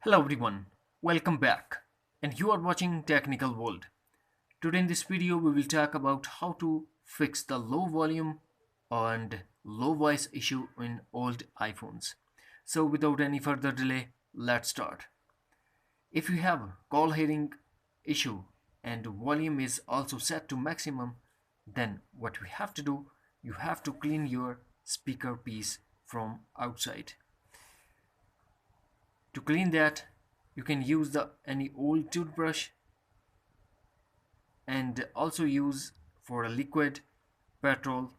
Hello everyone, welcome back, and you are watching Technical World. Today in this video we will talk about how to fix the low volume and low voice issue in old iPhones. So without any further delay, let's start. If you have call hearing issue and volume is also set to maximum, then what we have to do, you have to clean your speaker piece from outside. To clean that, you can use the any old toothbrush and also use for a liquid, petrol,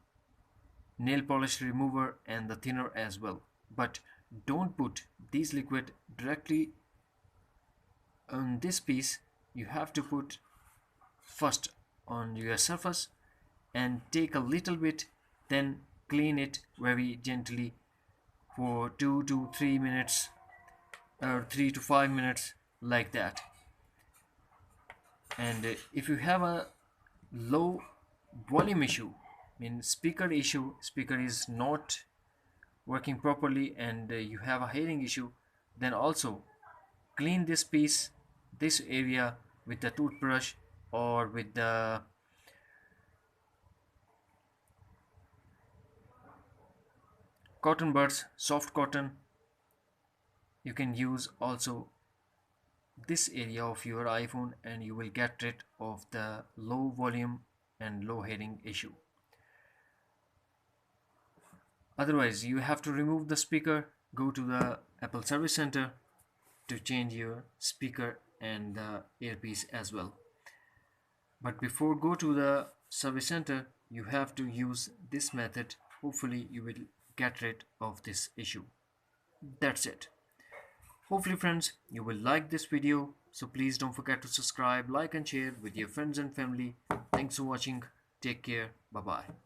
nail polish remover and the thinner as well. But don't put these liquid directly on this piece. You have to put first on your surface and take a little bit, then clean it very gently for 2 to 3 minutes or 3 to 5 minutes, like that. And if you have a low volume issue, speaker issue, speaker is not working properly, and you have a hearing issue, then also clean this piece, this area, with the toothbrush or with the cotton buds, soft cotton. You can use also this area of your iPhone and you will get rid of the low volume and low hearing issue. Otherwise, you have to remove the speaker, go to the Apple Service Center to change your speaker and the earpiece as well. But before go to the service center, you have to use this method. Hopefully you will get rid of this issue. That's it. Hopefully friends, you will like this video. So please don't forget to subscribe, like and share with your friends and family. Thanks for watching. Take care. Bye bye.